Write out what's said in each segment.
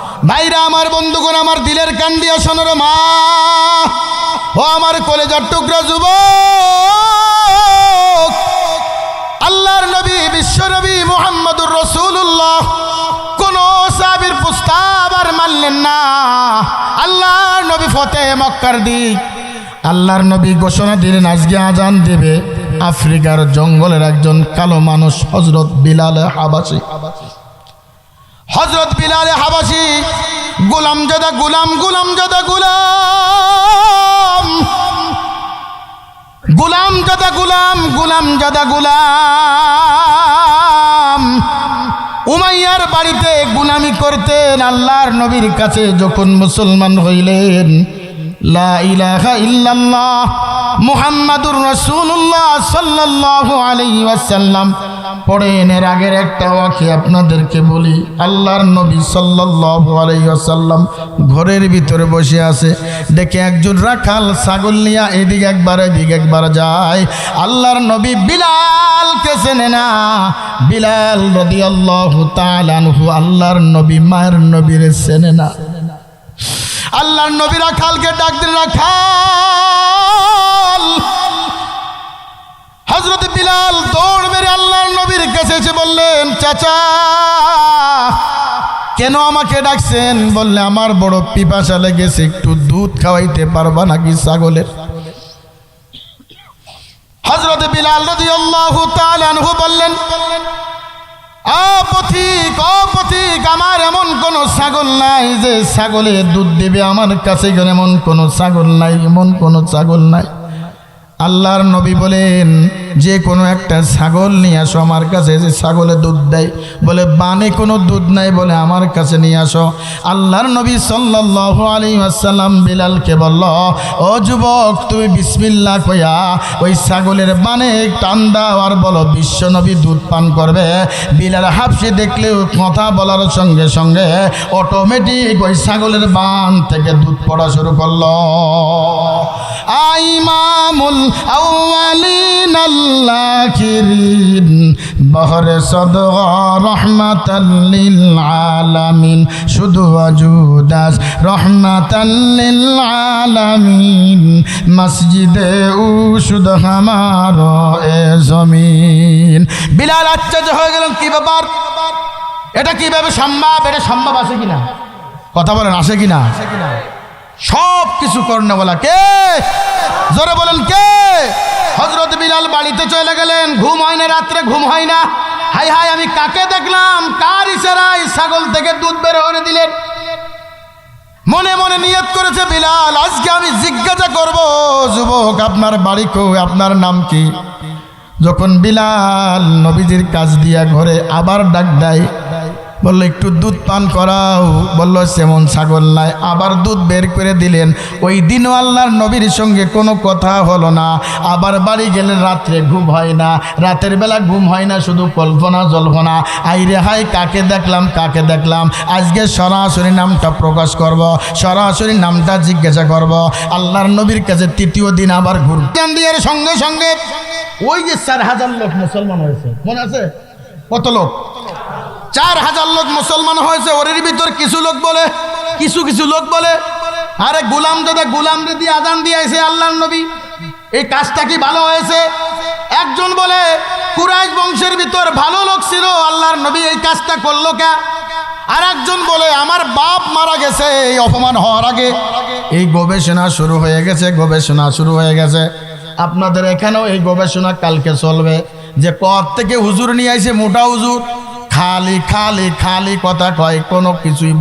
ভাইরা আমার, বন্ধুগণ আমার, দিলের কান দিয়া শোনো রে মা ও আমার কলেজার টুকরা যুবক, আল্লাহর নবী বিশ্বনবী মুহাম্মদুর রাসূলুল্লাহ কোন সাহাবীর প্রস্তাব আর মানলেন না। আল্লাহর নবী ফতেহ মক্কার দিক আল্লাহর নবী ঘোষণা দিলেন আজকে আজান দেবে আফ্রিকার জঙ্গলের একজন কালো মানুষ হযরত বিলাল হাবাসী। হযরত বিলাল হাবাসী গোলামজাদা গোলাম, গোলামজাদা গোলাম, গোলামজাদা গোলাম, গোলামজাদা গোলাম উমাইয়ার বাড়িতে গোলামি করতেন। আল্লাহর নবীর কাছে যখন মুসলমান হইলেন, লা ইলাহা ইল্লাল্লাহ মুহাম্মাদুর রাসূলুল্লাহ সাল্লাল্লাহু আলাইহি ওয়াসাল্লাম পড়েন। এর আগের একটা ওয়াকি আপনাদেরকে বলি। আল্লাহর নবী সাল্লাল্লাহু আলাইহি ওয়াসাল্লাম ঘরের ভিতরে বসে আছে, দেখে একজন রাখাল ছাগল নিয়ে এদিকে একবার এদিকে একবার যায়। আল্লাহর নবী বিলালকে চেনে না। বিলাল রাদিয়াল্লাহু তাআলা আনহু আল্লাহর নবী মায়ের নবীরে চেনে না। আল্লাহর নবী রাখালকে ডাক দিলেন, রাখাল। হযরত বিলাল দৌড় মেরে আল্লাহর নবীর কাছে এসে বললেন, চাচা কেন আমাকে ডাকছেন? বললে, আমার বড় পিপাসা লেগেছে, একটু দুধ খাওয়াইতে পারবা নাকি ছাগলের? হযরত বিলাল রাদিয়াল্লাহু তাআলা আনহু বললেন, পথিক, পথিক, আমার এমন কোন ছাগল নাই যে ছাগলে দুধ দেবে, আমার কাছে এমন কোন ছাগল নাই, এমন কোন ছাগল নাই। আল্লাহর নবী বলেন, যে কোনো একটা ছাগল নিয়ে আসো আমার কাছে, যে ছাগলে দুধ দেয়। বলে, বানে কোনো দুধ নাই, বলে আমার কাছে নিয়ে আসো। আল্লাহর নবী সাল্লাল্লাহু আলাইহি ওয়াসাল্লাম বিলালকে বলল, ও যুবক, তুমি বিসমিল্লাহ কইয়া ওই ছাগলের বানে টান দাও আর বলো বিশ্ব নবী দুধ পান করবে। বিলাল হাবশী দেখলেও কথা বলার সঙ্গে সঙ্গে অটোমেটিক ওই ছাগলের বান থেকে দুধ পড়া শুরু করলো। ইমামুল আউয়ালিন আল-আখিরিন বহরে সদগা রহমাতাল লিল আলামিন, শুধু ওয়াজুদাস রহমাতাল লিল আলামিন, মসজিদে উশুদ হামারো এ জমিন। বিলাল আশ্চর্য হয়ে গেলেন, কি ব্যাপার, এটা কিভাবে সম্ভব? এটা সম্ভব আছে কিনা? কথা বলেন, আসে কিনা? সব কিছু করনে বলা কে? জোরে বলেন কে? হযরত বিলাল বাড়িতে চলে গেলেন। ঘুম হয় না, রাত্রে ঘুম হয় না। হাই হাই, আমি কাকে দেখলাম, কার ইশারায় ছাগল থেকে দুধ বের করে দিলেন? মনে মনে নিয়ত করেছে বিলাল, আজকে আমি জিজ্ঞাসা করব, যুবক আপনার বাড়ি কই, আপনার নাম কি? যখন বিলাল নবীজির কাজ দিয়া ঘরে আবার ডাক দেয়, বললো একটু দুধ পান করাও। বললো সেমন ছাগল নাই। আবার দুধ বের করে দিলেন। ওই দিনও আল্লাহর নবীর সঙ্গে কোনো কথা হলো না। আবার বাড়ি গেলেন, রাত্রে ঘুম হয় না, রাতের বেলা ঘুম হয় না, শুধু কল্পনা জল্পনা। আইরে হাই, কাকে দেখলাম, কাকে দেখলাম। আজকে সরাসরি নামটা প্রকাশ করব, সরাসরি নামটা জিজ্ঞাসা করব। আল্লাহর নবীর কাছে তৃতীয় দিন আবার ঘুরতেন দিয়ার সঙ্গে সঙ্গে ওই যে 4000 লোক মুসলমান হয়েছে, মনে আছে? কত লোক? 4000 লোক মুসলমান হয়েছে। ওর ভিতর কিছু লোক বলে, কিছু লোক বলে, আরে গোলাম দাদা গোলাম দিয়ে আজান দিয়েছে আল্লাহর নবী, এই কাজটা কি ভালো হয়েছে? একজন বলে, কুরাইশ বংশের ভিতর ভালো লোক ছিল, আল্লাহর নবী এই কাজটা করলো কে? আর একজন বলে, আমার বাপ মারা গেছে এই অপমান হওয়ার আগে। এই গবেষণা শুরু হয়ে গেছে, গবেষণা শুরু হয়ে গেছে। আপনাদের এখানেও এই গবেষণা কালকে চলবে, যে কত থেকে হুজুর নিয়ে আইছে, মোটা হুজুর, খালি খালি খালি কথা কয়, কোনো কিছুই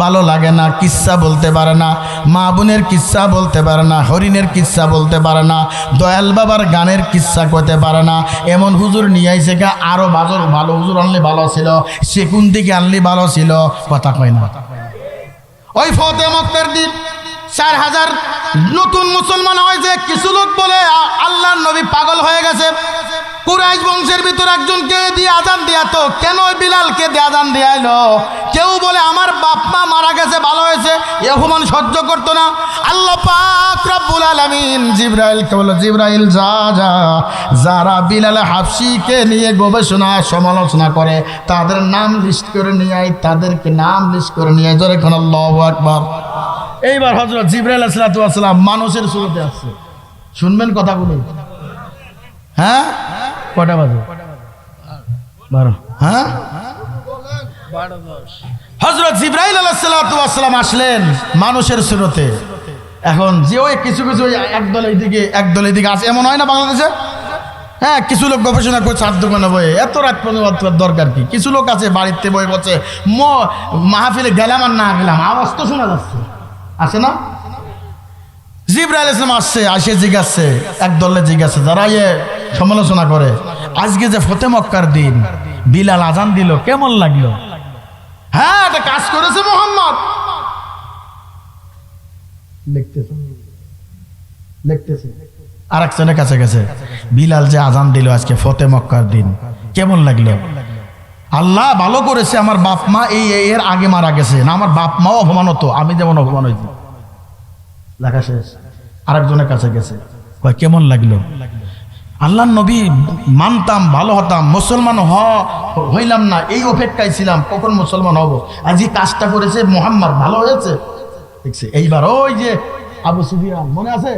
ভালো লাগে না। কিচ্ছা বলতে পারে না, মা বোনের কিচ্ছা বলতে পারে না, হরিণের কিচ্ছা বলতে পারে না, দয়াল বাবার গানের কিচ্ছা করতে পারে না। এমন হুজুর নিয়ে আইছে কে? আরো ভালো হুজুর আনলে ভালো ছিল, সেকুন দিকে আনলে ভালো ছিল, কথা কয় না। ওই ফতেহ মক্কার দিন 4000 নতুন মুসলমান হয়েছে। কিছু লোক বলে আল্লাহর নবী পাগল হয়ে গেছে, কুরাইশ বংশের ভিতর একজনকে দিয়ে আজান দিয়া, তো কেন বিলালকে দিয়ে আজান দিয়ে আইলো? কেউ বলে আমার বাপ মা মারা গেছে, ভালো হয়েছে, এ অপমান সহ্য করতো না। আল্লাহ পাক রব্বুল আলামিন জিবরাইলকে বলল, জিবরাইল যা যা, যারা বিলাল হাবশিকে নিয়ে গবেষণা সমালোচনা করে তাদের নাম লিস্ট করে নিয়ে আয়, তাদেরকে নাম লিস্ট করে নিয়ে আয়। জোরে কোন আল্লাহু আকবার। এইবার হযরত জিবরাইল আলাইহিস সালাম মানুষের সুরতে আসছে। শুনবেন কথাগুলো? হ্যাঁ, কটা বাজে? 12। হ্যাঁ, হযরত জিবরাইল আলাইহিস সালাম আসলেন মানুষের সুরতে। এখন যে ওই কিছু কিছু একদল এইদিকে একদল এইদিকে আছে, এমন হয় না বাংলাদেশে? হ্যাঁ, কিছু লোক গবেষণা করছে চার দোকানে বয়ে, এত রাত পর্যন্ত দরকার কি? কিছু লোক আছে বাড়িতে বই বসে, মাহফিলে গেলাম আর না গেলাম আওয়াজ তো শোনা যাচ্ছে, আছে না? জিবরাইল আলাইহিস সালাম আসছে, আসে জিজ্ঞাসে, একদলে জিজ্ঞাসে যারা সমালোচনা করে, আজকে যে ফতে মক্কার দিন বিলাল আজান দিল, কেমন লাগলো? হ্যাঁ, এটা কাজ করেছে মোহাম্মদ। লিখতেছে আর একজনের কাছে গেছে, বিলাল যে আজান দিল আজকে ফতে মক্কার দিন, কেমন লাগলো? আল্লাহ ভালো করেছে, আমার বাপ মা এর আগে মারা গেছে, না আমার বাপ মাও অপমান হতো, আমি যেমন অপমান হয়েছি। লেখা শেষ। আরেকজনের কাছে গেছে, কয় কেমন লাগলো? আল্লাহর নবী মানতাম, ভালো হতাম, মুসলমান হইলাম না, এই অপেক্ষায় ছিলাম কখন মুসলমান হব। আজ এই কাজটা করেছে মুহাম্মদ, ভালো হয়েছে। দেখছে এইবার ওই যে আবু সুফিয়ান, মনে আছে?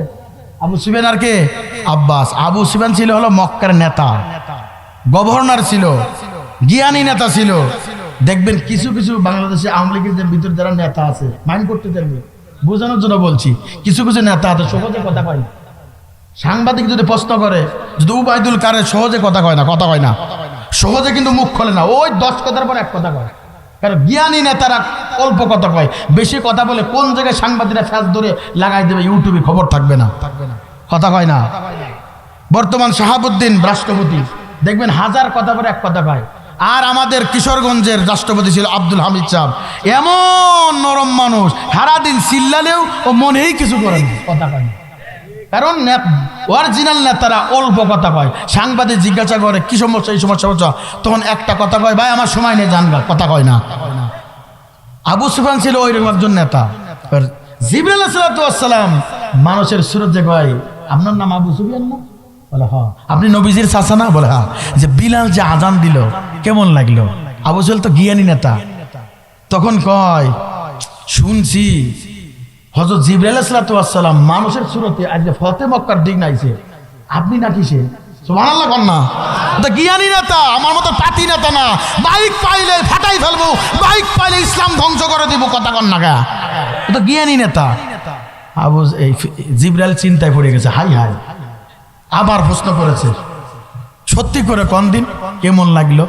আবু সুফিয়ান আর কে? আব্বাস। আবু সুফিয়ান ছিল হলো মক্কার নেতা, গভর্নর ছিল, জ্ঞানী নেতা ছিল। দেখবেন কিছু কিছু বাংলাদেশে আওয়ামী লীগের ভিতর যারা নেতা আছে, মাইন্ড করতে চাইবে, বোঝানোর জন্য বলছি, কিছু কিছু নেতা আছে সহজে কথা কয় না। সাংবাদিক যদি প্রশ্ন করে, যদি উবাইদুল কারে সহজে কথা কয় না, কথা কয় না সহজে, কিন্তু মুখ খোলে না, ওই 10 কথার পর এক কথা কয়। কারণ জ্ঞানী নেতারা অল্প কথা কয়, বেশি কথা বলে কোন জায়গায় সাংবাদিকরা ফ্যাস ধরে লাগাই দেবে, ইউটিউবে খবর থাকবে না, কথা কয় না। বর্তমান শাহাবুদ্দিন রাষ্ট্রপতি, দেখবেন 1000 কথা পরে এক কথা কয়। আর আমাদের কিশোরগঞ্জের রাষ্ট্রপতি ছিল আব্দুল হামিদ সাহেব, এমন নরম মানুষ, সারাদিন চিল্লালেও ও মনেই কিছু করে না, কথা কয় না। কারণ অরিজিনাল নেতারা অল্প কথা কয়। সাংবাদিক জিজ্ঞাসা করে কি সমস্যা, এই সমস্যা হচ্ছে, তখন একটা কথা কয়, ভাই আমার সময় নেই, জানগা, কথা কয় না। আবু সুফিয়ান ছিল ওইরকম একজন নেতা। জিবরাইল আলাইহিস সালাম মানুষের সুরত যে কয়, আপনার নাম আবু সুফিয়ান না? বলে হ্যাঁ। আপনি নবীজির চাচা না? বলে হ্যাঁ। যে বিলাল যে আজান দিল কেমন লাগলো? আবু সুফিয়ান তো জ্ঞানী নেতা, তখন কয় শুনছি হযরত জিবরাইল আলাইহিস সালাম মানুষের সুরতে আজকে ফতে মক্কার দিন আইছে, আপনি নাকি সে? সুবহানাল্লাহ কন না। তো জ্ঞানী নেতা, আমার মতো পাতি নেতা না, বাইক পাইলে ফাটাই ফেলবো, বাইক পাইলে ইসলাম ধ্বংস করে দিব, কথা কন না। তো জ্ঞানী নেতা। আবু এই জিবরাইল চিন্তায় পড়ে গেছে, হাই হাই, আবার প্রশ্ন করেছে, সত্যি করে কোন দিন, কেমন লাগলো?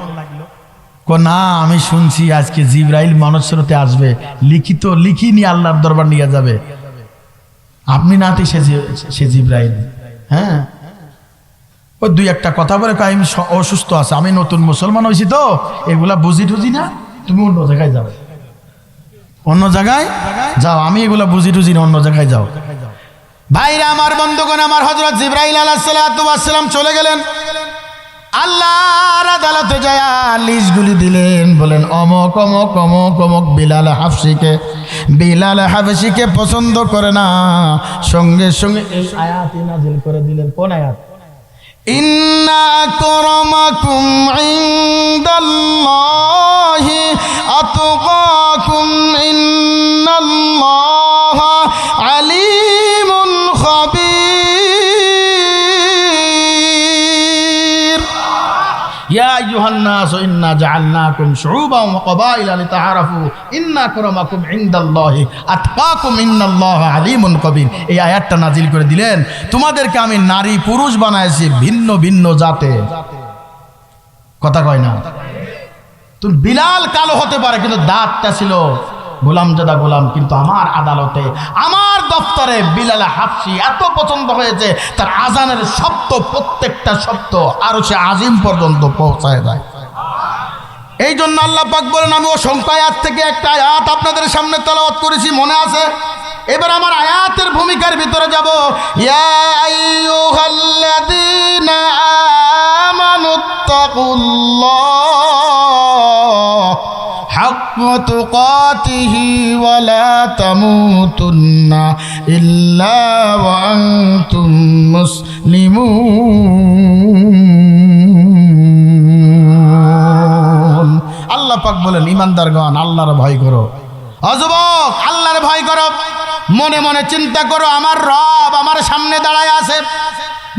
না, আমি শুনছি আজকে জিবরাইল মানুষেরতে আসবে, লিখিত লিখিনি আল্লাহর দরবার নিয়ে যাবে, আপনি নাতি সে জিবরাইল। হ্যাঁ, ওই 2-1টা কথা বলে আমি অসুস্থ আছে, আমি নতুন মুসলমান হয়েছি তো এগুলা বুঝি টুঝি না, তুমি অন্য জায়গায় যাও, অন্য জায়গায় যাও, আমি এগুলা বুঝি টুঝি না, অন্য জায়গায় যাও। ভাইরা আমার, বন্ধুগণ আমার, হযরত জিবরাইল আলাইহিস সালাম চলে গেলেন। আল্লাহর আদালতে যায় লিস্টগুলি দিলেন, বলেন অমক অমক অমক অমক বিলাল হাবশিকে পছন্দ করে না। সঙ্গে সঙ্গে এই আয়াত নাযিল করে দিলেন। কোন আয়াত? ইন্না আকরামাকুম ইনদাল্লাহি আতকাকুম ইন্নাল্লাহা আলিমুন খাবীর। ইয়া আইয়ুহান নাস ইন্না জাআলনাকুম শুউবান ওয়া ক্বাবাইলা লিতাআরাফু ইন্না আকরামাকুম ইনদাল্লাহি আতকাকুম ইন্নাল্লাহা আলিমুন খাবীর। এই আয়াতটা নাযিল করে দিলেন, তোমাদেরকে আমি নারী পুরুষ বানাইছি ভিন্ন ভিন্ন জাতে, কথা কয় না। তুমি বিলাল কালো হতে পারে, কিন্তু দাঁতটা ছিল গোলামজাদা গোলাম, কিন্তু আমার আদালতে, আমার দপ্তরে বিলাল হাবশি এত পছন্দ হয়েছে, তার আজানের শব্দ, প্রত্যেকটা শব্দ আরশে আজিম পর্যন্ত পৌঁছায় যায়। এই জন্য আল্লাহ পাক বলেন, আমি অসংখ্য আয়াত থেকে একটা আয়াত আপনাদের সামনে তেলাওয়াত করেছি, মনে আছে? এবার আমার আয়াতের ভূমিকার ভিতরে যাব। ইয়া আইয়ুহাল্লাযীনা আমানু واتقوا حق تقاته ولا تموتن إلا وأنتم مسلمون আল্লাহ পাক বলেন ইমানদারগণ আল্লাহর ভয় করো। যুবক আল্লাহর ভয় করো, মনে মনে চিন্তা করো আমার রব আমার সামনে দাঁড়ায় আছে,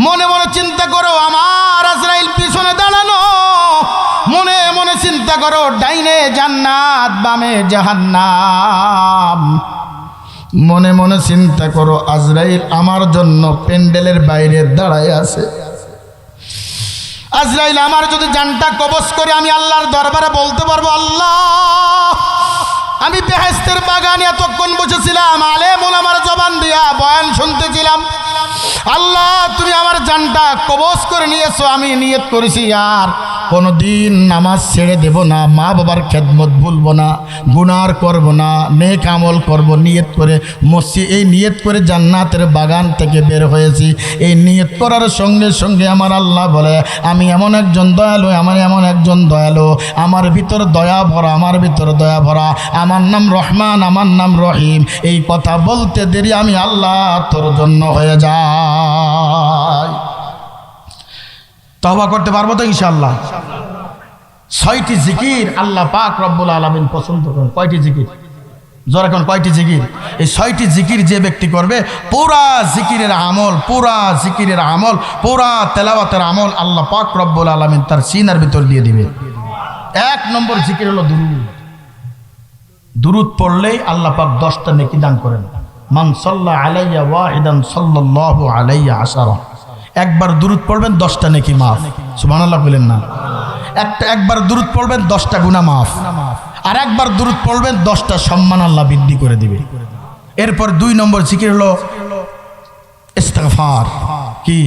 মনে মনে চিন্তা করো আমার আজরাইল পিছনে দাঁড়ানো, মনে মনে চিন্তা করো ডাইনে জান্নাত বামে জাহান্নাম, মনে মনে চিন্তা করো আজরাইল আমার জন্য প্যান্ডেলের বাইরে দাঁড়ায় আছে। আজরাইল আমার যদি জানটা কবজ করে আমি আল্লাহর দরবারে বলতে পারবো আল্লাহ আমি বেহেশতের বাগানে এতক্ষণ বসেছিলাম, আলেম ওলামার জবান দিয়া বয়ান শুনতেছিলাম, আল্লাহ তুমি আমার জানটা কবজ করে নিয়েছো, আমি নিয়ত করেছি আর কোনোদিন নামাজ ছেড়ে দেব না, মা বাবার খেদমত ভুলবো না, গুনার করব না, নেক আমল করব, নিয়ত করে মসজিদ এই নিয়ত করে জান্নাতের বাগান থেকে বের হয়েছি। এই নিয়ত করার সঙ্গে সঙ্গে আমার আল্লাহ বলে আমি এমন একজন দয়ালু, আমার এমন একজন দয়ালু, আমার ভিতর দয়া ভরা, আমার ভিতর দয়া ভরা, আমার নাম রহমান, আমার নাম রহিম। এই কথা বলতে দেরি আমি আল্লাহ তোর জন্য হয়ে যাই। তওবা করতে পারবো তো ইনশাআল্লাহ? 6টি জিকির আল্লাহ পাক রব্বুল আলামিন পছন্দ করেন। কয়টি জিকির? জোরে কোন কয়টি জিকির? এই 6টি জিকির যে ব্যক্তি করবে পুরা জিকিরের আমল, পুরা জিকিরের আমল, পুরা তেলাওয়াতের আমল আল্লাহ পাক রব্বুল আলামিন তার সিনার ভিতর দিয়ে দিবে। 1 নম্বর জিকির হলো দুরূদ। দুরূদ পড়লেই আল্লাহ পাক 10টা নেকি দান করেন। মান সাল্লা আলাইয়া ওয়াহিদান সাল্লাল্লাহু আলাইহি আশারা। একবার দুরূদ পড়বেন 10টা নেকি মাফ। সুবহানাল্লাহ বলেন না? একবার দুরূদ পড়বেন 10টা গুনাহ মাফ, আর একবার দুরূদ পড়বেন 10টা সম্মান আল্লাহ বৃদ্ধি করে দিবে। এরপর 2 নম্বর জিকির হলো ইস্তিগফার। কি?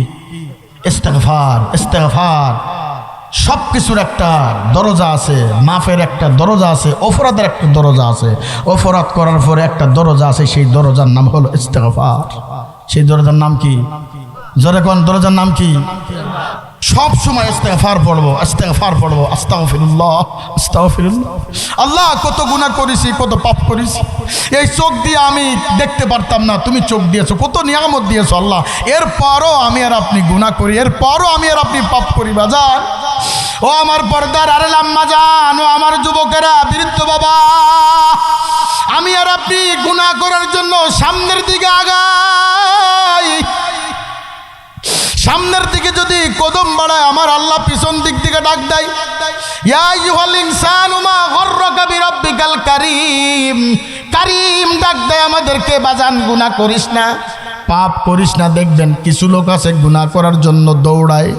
ইস্তিগফার। ইস্তিগফার সব কিছুর একটা দরজা আছে, মাফের একটা দরজা আছে, অপরাধের একটা দরজা আছে, অপরাধ করার পরে একটা দরজা আছে, সেই দরজার নাম হলো ইস্তিগফার। সেই দরজার নাম কি? জোরে কোন দরজার নাম কি? সব সময় ইস্তিগফার পড়বো, ইস্তিগফার পড়বো, আস্তাগফিরুল্লাহ আস্তাগফিরুল্লাহ। আল্লাহ কত গুনাহ করেছি, কত পাপ করেছি, এই চোখ দিয়ে আমি দেখতে পারতাম না, তুমি চোখ দিয়েছো, কত নিয়ামত দিয়েছো আল্লাহ, এরপরও আমি আর আপনি গুনাহ করি, এরপরও আমি আর আপনি পাপ করি। বাজার ও আমার পর্দার আড়াল আম্মা জান, ও আমার যুবকেরা, বৃদ্ধ বাবা, আমি আর আপনি গুনাহ করার জন্য সামনের দিকে আগাই। সামনের দিকে যদি কদম বাড়ায় আমার আল্লাহ পিছন দিক থেকে ডাক দেয়, ইয়া আইয়ুহাল ইনসানু মা গররাকা বিরাব্বিকাল কারীম। কারীম ডাক দেয় আমাদেরকে, বাজান গুনাহ করিস না, পাপ করিস না। দেখবেন কিছু লোক আছে গুনাহ করার জন্য দৌড়ায়,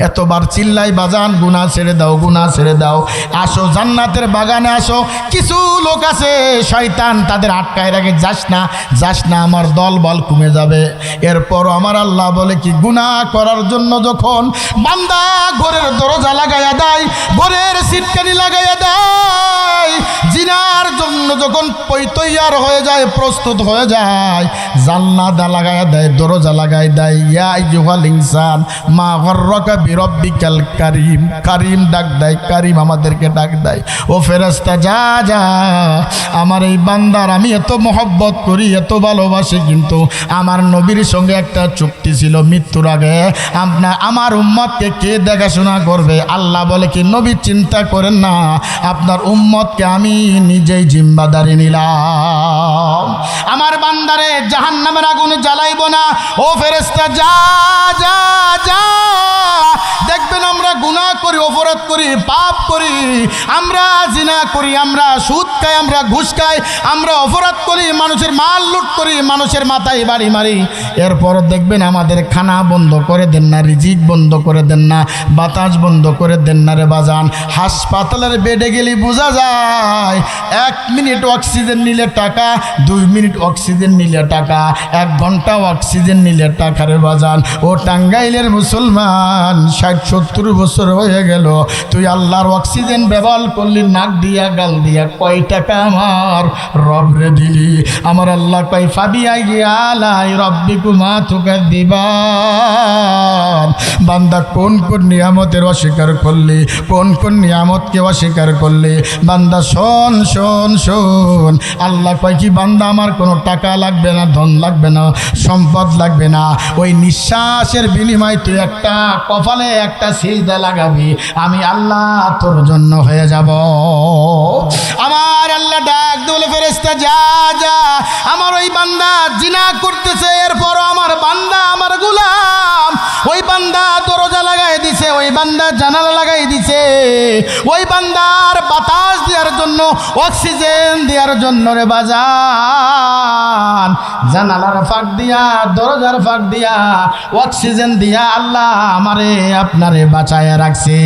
এতবার চিল্লাই বাজান গুনাহ ছেড়ে দাও, গুনাহ ছেড়ে দাও, আসো জান্নাতের বাগানে আসো। কিছু লোক আছে শয়তান তাদের আটকায় রাখে, যাস না, যাস না, আমার দল বল কমে যাবে। এরপর আমার আল্লাহ বলে কি, গুনাহ করার জন্য যখন বান্দা ঘরের দরজা লাগাইয়া দেয়, ঘরের সিটকানি লাগাইয়া দেয়, জিনার জন্য যখন তৈয়ার হয়ে যায়, প্রস্তুত হয়ে যায়, জান্নাত লাগাইয়া দেয়, দরজা লাগাই দেয়, ইয়া আইয়ুহাল ইনসান মা গররাকা বিরাব্বিকাল কারীম। কারীম ডাক দেয়, কারীম আমাদেরকে ডাক দেয়, ও ফেরেশতা যা যা, আমার এই বান্দার আমি এত মহব্বত করি, এত ভালোবাসি, কিন্তু আমার নবীর সঙ্গে একটা চুক্তি ছিল, মৃত্যুর আগে আমার উম্মতকে কে দেখাশোনা করবে? আল্লাহ বলে কি, নবী চিন্তা করেন না, আপনার উম্মতকে আমি নিজেই জিম্মাদারি নিলাম, আমার বান্দারে জাহান্নামের আগুনে জ্বালাইব না। ও ফেরেশতা যা যা যা, দেখবেন আমরা গুনাহ করি, অপরাধ করি, পাপ করি, আমরা জিনা করি, আমরা সুদ খাই, আমরা ঘুষ খাই, আমরা অপরাধ করি, মানুষের মাল লুট করি, মানুষের মাথায় বাড়ি মারি, এরপর দেখবেন আমাদের খানা বন্ধ করে দেন না, রিজিক বন্ধ করে দেন না, বাতাস বন্ধ করে দেন না রে বাজান। হাসপাতালের বেডে গেলে বোঝা যায় 1 মিনিট অক্সিজেন নিলে টাকা, 2 মিনিট অক্সিজেন নিলে টাকা, 1 ঘন্টা অক্সিজেন নিলে টাকা রে বাজান। ও টাঙ্গাইলের মুসলমান 60-70 বছর হয়ে গেল, গেল, তুই আল্লাহর অক্সিজেন ব্যবহার করলি নাক দিয়া গাল দিয়া, কয় টাকা আমার রবরে দিলি? আমার আল্লাহ কয় ফাবিআই আলাই রব্বিকুমা তুকাযযিবান। বান্দা কোন কোন নিয়ামতের অস্বীকার করলি, কোন কোন নিয়ামতকে অস্বীকার করলি? বান্দা শোন শোন শোন, আল্লাহ কয় কি বান্দা আমার কোনো টাকা লাগবে না, ধন লাগবে না, সম্পদ লাগবে না, ওই নিঃশ্বাসের বিনিময়ে তুই একটা কপালে একটা সিজদা লাগাবি, আমি আল্লাহ তোর জন্য হয়ে যাব। আমার আল্লাহ ডাক দিলে ফেরেশতা যা যা, আমার ওই বান্দা জিনা করতেছে, এরপরও আমার বান্দা আমার গোলাম, ওই বান্দা দরজা লাগাই দিছে, ওই বান্দা জানালা লাগাই দিছে, ওই বান্দার বাতাস দেওয়ার জন্য, অক্সিজেন দেওয়ার জন্য রে বাজান, জানালার ফাঁক দিয়া দরজার ফাঁক দিয়া অক্সিজেন দিয়া আল্লাহ আমারে আপনারে বাঁচায় রাখছে।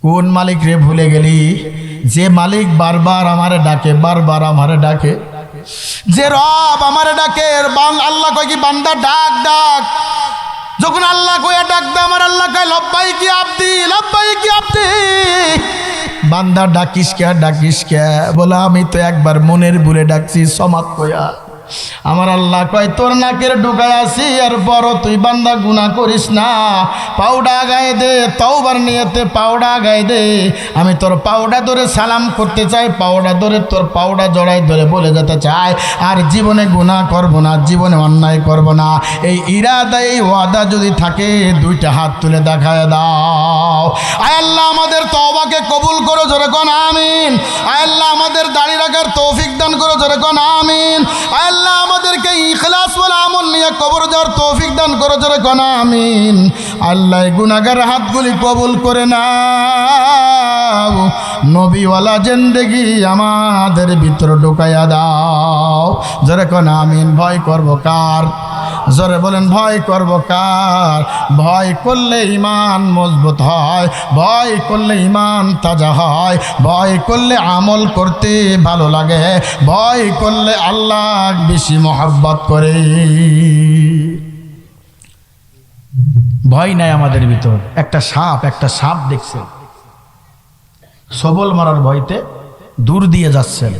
কোন মালিক রে ভুলে গেলি? যে মালিক বারবার আমারে ডাকে, বারবার আমারে ডাকে, যে রব আমারে ডাকে। আল্লাহ কয় কি বান্দা ডাক ডাক, যখন আল্লাহ কইয়া ডাক দে, আমার আল্লাহ কয় লব্বাইকি আব্দি লব্বাইকি আব্দি। বান্দা ডাকিস কে ডাকিস কে? বলে আমি তো একবার মনের ভুলে ডাকছি সমাত কইয়া। আমার আল্লাহ কয় তোর নাকের ঢুকায় আসি, আর বড় তুই বান্দা গুনাহ করিস না, পাউডা গায়ে দে, তওবার নিয়তে পাউডা গায়ে দে, আমি তোর পাউডা ধরে সালাম করতে চাই, পাউডা ধরে তোর পাউডা জড়াই ধরে বলে যেতে চাই আর জীবনে গুনাহ করব না, জীবনে অন্যায় করব না। এই ইরাদা, এই ওয়াদা যদি থাকে, দুইটা হাত তুলে দেখায় দাও। আয় আল্লাহ আমাদের তওবাকে কবুল করো, জোরে কোন আমিন। আয় আল্লাহ আমাদের দাড়ি রাখার তৌফিক দান করো, জোরে কোন আমিন। আয় আল্লাহ আমাদেরকে ইখলাস ওয়াল আমল নিয়ে কবর যাওয়ার তৌফিক দান করো, জোরে কোন আমিন। আল্লাহ গুনাহগার হাতগুলি কবুল করে নাও, নবীওয়ালা জিন্দেগি আমাদের ভিতর ঢুকাইয়া দাও, জোরে কোন আমিন। ভয় করব কার? জোরে বলেন ভয় করব কার? ভয় করলে ঈমান মজবুত হয়, ভয় করলে ঈমান তাজা হয়, ভয় করলে আমল করতে ভালো লাগে, ভয় করলে আল্লাহ বেশি মহব্বত করে। ভয় নাই আমাদের ভিতর। একটা সাপ দেখছে, সবল মারার ভয়তে দূর দিয়ে যাচ্ছেন,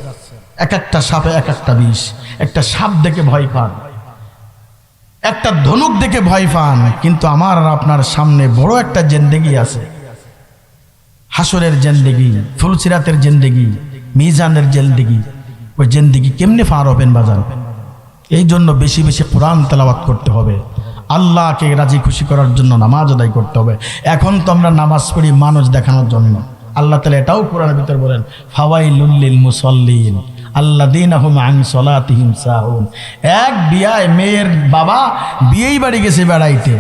এক একটা সাপে এক একটা বিষ। একটা সাপ দেখে ভয় পান, একটা ধনুক দেখে ভয় পান, কিন্তু আমার আর আপনার সামনে বড় একটা জিন্দেগি আছে, হাসরের জিন্দেগি, ফুলসিরাতের জিন্দেগি, মিজানের জিন্দেগি। ওই জিন্দেগি কেমনে পার হবেন বাজান? এই জন্য বেশি বেশি কোরআন তেলাওয়াত করতে হবে, আল্লাহকে রাজি খুশি করার জন্য নামাজ আদায় করতে হবে। এখন তো আমরা নামাজ পড়ি মানুষ দেখানোর জন্য। আল্লাহ তাআলা এটাও কোরআনের ভিতর বলেন, ফাওয়াইলুল লিল মুসাল্লিন আল্লাযীনা হুম আন সালাতিহিম সাহুন। এক বিয়ায় মেয়ের বাবা বিয়েই বাড়ি গেছে বেড়াইতে,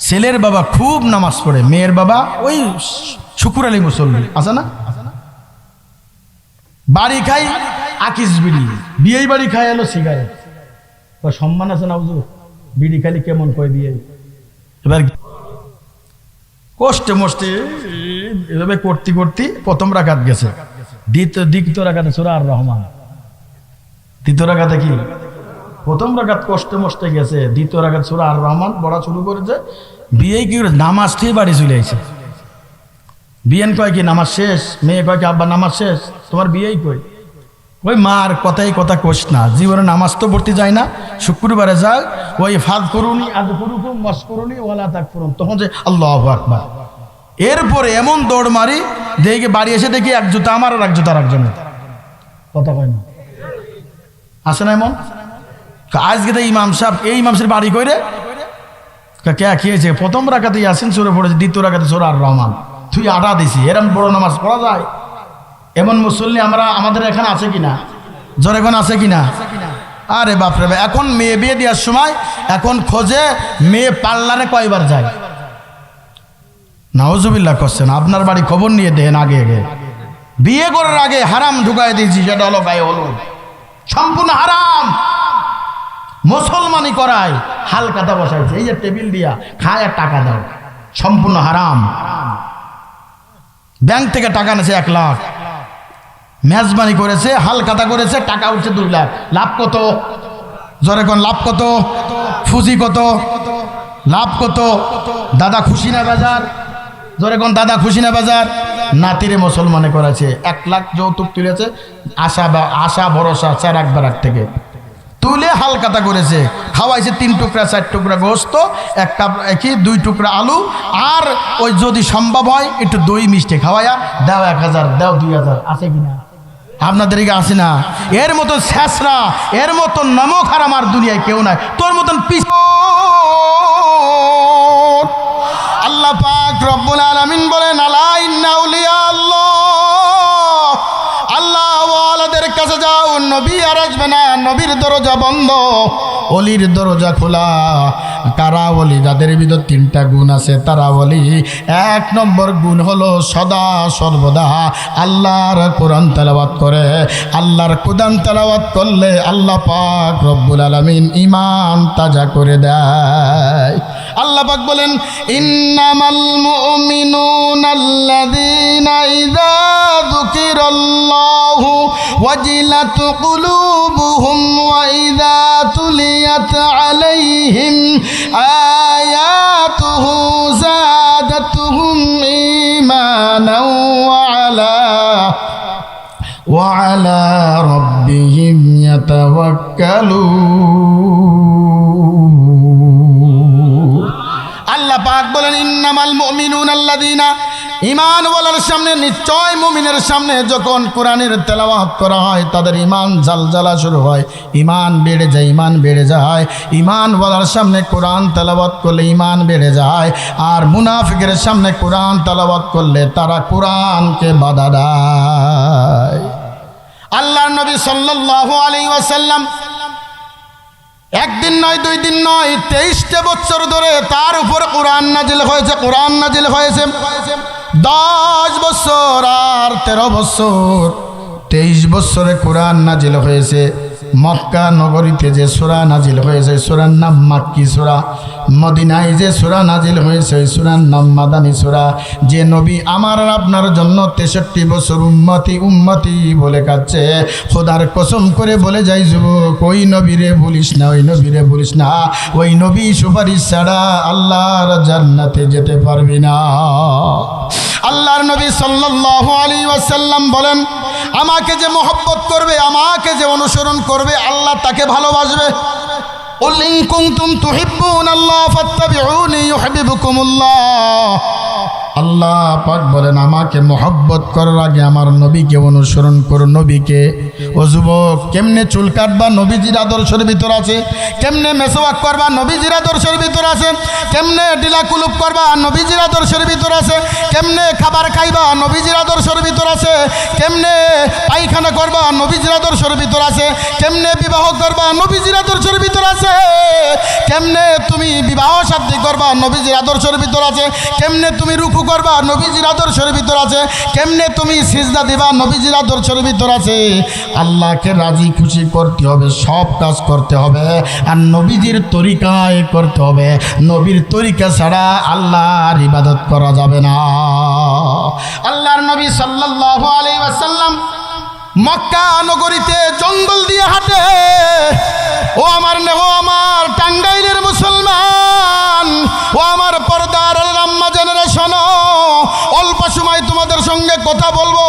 ছেলের বাবা খুব নামাজ পড়ে, মেয়ের বাবা ওই শুকুর আলী মুসল্লি আছে না, বাড়ি খাই আকিস বিড়ি, বিয়েই বাড়ি খাই এলো সিগারেট। সম্মান আছে না হুজুর? বিড়ি খালি কেমন কয় বিয়ে। এবার কষ্টে মষ্টে এভাবে করতে করতে প্রথম রাকাত গেছে, দ্বিতীয় রাকাতে সূরা আর রহমান, দ্বিতীয় রাকাতে কি? প্রথম রাকাত কষ্টে মষ্টে গেছে, দ্বিতীয় রাকাত সূরা আর রহমান পড়া শুরু করেছে। বিয়ে কি নামাজ থেকে বাড়ি চলে আসে। বিয়েন কয় কি নামাজ শেষ, মেয়ে কয় কি আব্বা নামাজ শেষ, তোমার বিয়েই কই? ওই মার কথাই কথা কোস না, জীবনে নামাজ তো পড়তে যায় না, শুক্রবারে যায়, ওই ফাদ করুনি আদ করুকুম মাস করুনি ওয়ালা তাক করুন, তখন যে আল্লাহু আকবার। এরপরে এমন দৌড় মারি, দেখে বাড়ি এসে দেখি এক জুতা আমার আর এক জুতা আর একজনের, কথা কয় না, আসে না এমন? আজকে তো ইমাম সাহেব, এই ইমাম সাহেব বাড়ি কইরে কে খেয়েছে, প্রথম রাকাতে ইয়াসিন সূরা পড়েছে, দ্বিতীয় রাকাতে সূরা আর রহমান, তুই আটা দিছি। এরম বড় নামাজ পড়া যায়? এমন মুসল্লি আমাদের এখানে আছে কিনা? জোরে কোন আছে কিনা? আরে বাপরে ভাই, এখন মেয়ে বিয়ে দেওয়ার সময় এখন খোঁজে মেয়ে পার্লারে কয়বার যায়। নাউজুবিল্লাহ করছেন, আপনার বাড়ি খবর নিয়ে দেন আগে আগে। বিয়ে করার আগে হারাম ঢুকাই দিয়েছি, সেটা হলো গায়ে হলুদ, সম্পূর্ণ হারাম। মুসলমানি করায় হালকাতা বসাইছে, এই যে টেবিল দিয়া খায় আর টাকা দাও, সম্পূর্ণ হারাম। ব্যাংক থেকে টাকা নেছে 1 লাখ, মেজবানি করেছে, হালকাতা করেছে, টাকা উঠছে 2 লাখ, লাভ কত? জোরে কোন লাভ কত? ফুজি কত? লাভ কত? দাদা খুশি না বাজার? জোরে কোন দাদা খুশি না বাজার? নাতিরে মুসলমানে করেছে, 1 লাখ যৌতুক তুলেছে, আশা ভরসা 4 বারাক থেকে তুলে হালকাতা করেছে, খাওয়াইছে 3 টুকরা 4 টুকরা গোস্ত, 2 টুকরা আলু, আর ওই যদি সম্ভব হয় একটু দই মিষ্টি খাওয়াইয়া দাও 1000, দাও 2000, আছে কিনা? আপনাদের দিকে আসে না? এর মতন শেষরা, এর মতন নামক আর আমার দুনিয়ায় কেউ নাই। তোর মতন আল্লাহ পাক রব্বুল আলামিন বলেন, আলা ইন্না আউলিয়া আল্লাহ, আল্লাহ ওয়ালাদের কাছে যাও, নবী আর আসবে না, নবীর দরজা বন্ধ, অলির দরজা খোলা। কারা ওলি? যাদের ভিতর 3টা গুণ আছে তারা ওলি। 1 নম্বর গুণ হলো সদা সর্বদা আল্লাহর কোরআন তেলাওয়াত করে। আল্লাহর কোরআন তেলাওয়াত করলে আল্লাহ পাক রব্বুল আলামিন ঈমান তাজা করে দেয়। আল্লাহ পাক বলেন, ইন্নামাল মুমিনুনা আল্লাযীনা ইযা যুকিরাল্লাহু ওয়াজিলাত কুলুবুহুম ওয়া ইযা তুলিয়াত আলাইহিম আয়াতুহু যাদাতুহুম ঈমানাও ওয়া আলা রাব্বিহিম ইয়াতাওয়াক্কালুন। আল্লাহ পাক বলেন, ইন্নামাল মুমিনুনা আল্লাযীনা, ঈমানওয়ালার সামনে, নিশ্চয় মুমিনের সামনে যখন কোরআনের তেলাওয়াত করা হয় তাদের ঈমান ঝালঝালা শুরু হয়, ঈমান বেড়ে যায়, ঈমান বেড়ে যায়। ঈমানওয়ালার সামনে কোরআন তেলাওয়াত করলে ঈমান বেড়ে যায়, আর মুনাফিকের সামনে কোরআন তেলাওয়াত করলে তারা কোরআনকে বাধা দেয়। আল্লাহর নবী সাল্লাল্লাহু আলাইহি ওয়াসাল্লাম একদিন নয়, 2 দিন নয়, 23টা বছর ধরে তার উপর কোরআন নাজিল হয়েছে, কোরআন নাজিল হয়েছে। 10 বছর আর 13 বছর, 23 বছরে কোরআন নাজিল হয়েছে। মক্কা নগরীতে যে সূরা নাজিল হয়েছে, সূরার নাম মাক্কি সূরা। মদিনায় যে সূরা নাজিল হয়েছে, সূরার নাম মাদানী সূরা। যে নবী আমার আর আপনার জন্য 63 বছর উম্মতি উম্মতি বলে কাঁদছে, খোদার কসম করে বলে যাই যুবক, ওই নবীরে বলিস না, ওই নবীরে বলিস না, ওই নবী সুপারিশ ছাড়া আল্লাহর জান্নাতে যেতে পারবি না। আল্লাহর নবী সাল্লাল্লাহু আলাইহি ওয়াসাল্লাম বলেন, আমাকে যে মহব্বত করবে, আমাকে যে অনুসরণ করবে, আল্লাহ তাকে ভালোবাসবে। কুল ইন কুনতুম তুহিব্বুনাল্লাহ ফাত্তাবিউনি ইউহিব্বুকুমুল্লাহ। আল্লাহ পাক বলেন, আমাকে মহব্বত করার আগে আমার নবীকে অনুসরণ করো। নবীকে। ও যুবক, কেমনে চুল কাটবা? নবীজির আদর্শের ভিতর আছে। কেমনে মেসওয়াক করবা? নবীজির আদর্শের ভিতর আছে। কেমনে ডিলা কুলুপ করবা? নবীজির আদর্শের ভিতর আছে। কেমনে খাবার খাইবা? নবীজির আদর্শের ভিতর আছে। কেমনে পায়খানা করবা? নবীজির আদর্শের ভিতর আছে। কেমনে বিবাহ করবা? নবীজির আদর্শের ভিতর আছে। কেমনে তুমি বিবাহ শাদী করবা? নবীজির আদর্শের ভিতর আছে। কেমনে তুমি রুকু করবা? নবীজির আদর্শের ভিতর আছে। কেমনে তুমি সিজদা দিবা? নবীজির আদর্শের ভিতর আছে। আল্লাহকে রাজি খুশি করতে হবে, সব কাজ করতে হবে, আর নবীজির তরিকায় করতে হবে। নবীর তরিকা ছাড়া আল্লাহর ইবাদত করা যাবে না। আল্লাহর নবী সাল্লাল্লাহু আলাইহি ওয়াসাল্লাম মক্কা নগরীতে জঙ্গল দিয়ে হাঁটে। ও আমার নেহ, আমার টাঙ্গাইলের মুসলমান, ও আমার পর্দার আম্মা জানেরা, শোনো, অল্প সময় তোমাদের সঙ্গে কথা বলবো,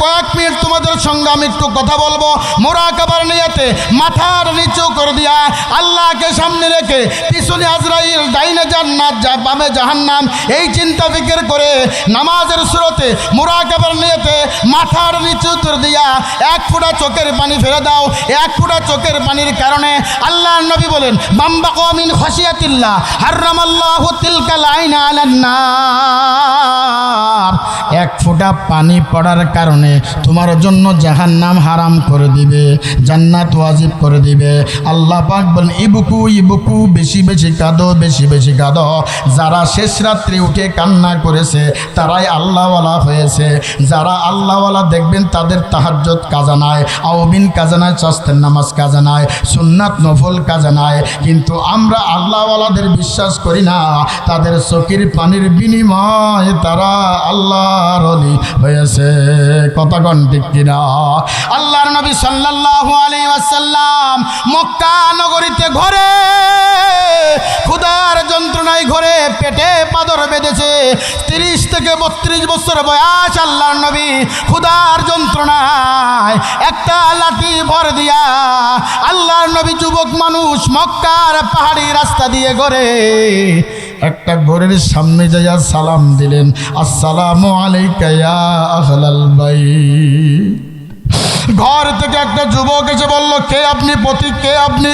কয়েক মিনিট তোমাদের সঙ্গে আমি একটু কথা বলবো। মুরাকাবার নিয়তে মাথার নিচু করে দিয়া আল্লাহকে সামনে রেখে, পিছনে আজরাইল, ডাইনে জান্নাত, বামে জাহান্নাম, এই চিন্তা ফিকির করে নামাজের সুরতে মুরাকাবার নিয়তে মাথার নিচু করে দিয়া 1 ফোঁটা চোখের পানি ফেলে দাও। 1 ফোঁটা চোখের পানির কারণে আল্লাহর নবী বলেন, বাম্বাকা মিন খাশিয়াতিল্লাহ হারামাল্লাহু তিলকাল আইনা আলান নার। 1 ফোঁটা পানি পড়ার কারণে তোমার জন্য জাহান্নাম হারাম করে দিবে, জান্নাত ওয়াজিব করে দিবে। আল্লাহ পাক বলেন, ইবুকু ইবুকু, বেশি বেশি কাঁদো, বেশি বেশি কাঁদো। যারা শেষ রাত্রে উঠে কান্না করেছে তারাই আল্লাহওয়ালা হয়েছে। যারা আল্লাহওয়ালা দেখবেন তাদের তাহাজ্জুদ কাজা নাই, আওবিন কাজা নাই, চাস্তের নামাজ কাজা নাই, সুন্নাত নফল কাজা নাই। কিন্তু আমরা আল্লাহওয়ালাদের বিশ্বাস করি না। তাদের চোখের পানির বিনিময়ে তারা আল্লাহর ওলি হয়েছে। কতক্ষণ ঠিক কিনা? আল্লাহর নবী সাল্লাল্লাহু আলাইহি ওয়াসাল্লাম মক্কা নগরীতে ঘরে ক্ষুধার যন্ত্রণায় ঘরে পেটে পাথর বেঁধেছে। 30 থেকে 32 বছর বয়স আল্লাহর নবী ক্ষুধার যন্ত্রণায় একটা লাঠি ভর দিয়া আল্লাহর নবী যুবক মানুষ মক্কার পাহাড়ি রাস্তা দিয়ে ঘরে একটা ঘরের সামনে যাইয়া সালাম দিলেন, আসসালামু আলাইকা ইয়া আহলাল বাইত। ঘর থেকে একটা যুবক এসে বলল, কে আপনি পথিক, কে আপনি?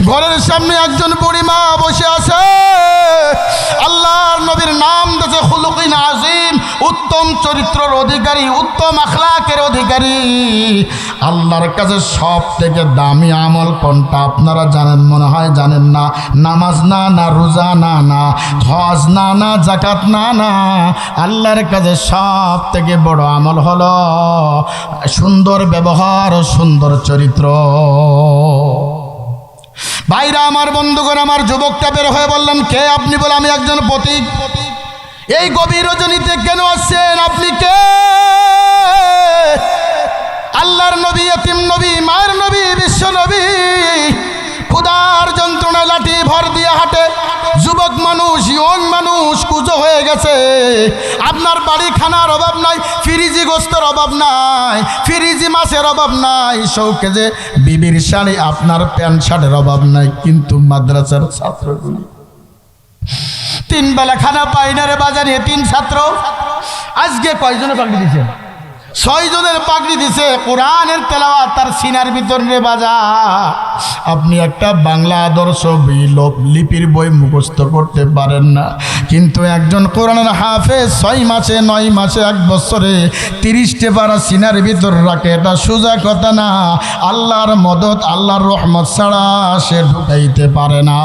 ঘরের সামনে একজন বুড়িমা বসে আছে। আল্লাহর নবীর নাম দিয়েছে খুলুকিন আজিম, উত্তম চরিত্রের অধিকারী, উত্তম আখলাকের অধিকারী। আল্লাহর কাছে সব থেকে দামি আমল কোনটা আপনারা জানেন? মনে হয় জানেন না। নামাজ না, না রোজা না, না হজ না, না যাকাত না, না। আল্লাহর কাছে সব থেকে বড় আমল হলো সুন্দর ব্যবহার ও সুন্দর চরিত্র। ভাইরা আমার, বন্ধুগণ আমার, যুবকটা বের হয়ে বললেন, কে আপনি? বলে, আমি একজন পথিক। এই গভীর রজনীতে কেন আসছেন? আপনি কে? আল্লাহর নবী, এতিম নবী, মায়ের নবী, বিশ্ব নবী ক্ষুধার যন্ত্রণা লাঠি ভর দিয়ে হাঁটে। যুবক মানুষ, ইয়ং মানুষ, কুজো হয়ে গেছে। আপনার বাড়ি খানার অভাব নাই, ফ্রিজি গোস্তের অভাব নাই, ফ্রিজি মাছের অভাব নাই, শৌকে যে বিবির শাড়ি, আপনার প্যান্ট শার্টের অভাব নাই। কিন্তু মাদ্রাসার ছাত্রগুলি 3 বেলা খানা পাই না রে বাজারে। 3 ছাত্র আজকে কয়জনে পাগড়ি দিছে? 6 জনের পাগড়ি দিছে। কোরআনের তেলাওয়াত তার সিনার ভিতর রে বাজা। আপনি একটা বাংলা আদর্শ লিপির বই মুখস্থ করতে পারেন না, কিন্তু একজন কোরআনের হাফেজ 6 মাসে 9 মাসে 1 বছরে 30টা পারা সিনার ভিতর রাখে। এটা সোজা কথা না। আল্লাহর মদত, আল্লাহর রহমত ছাড়া সে ঢুকাইতে পারে না।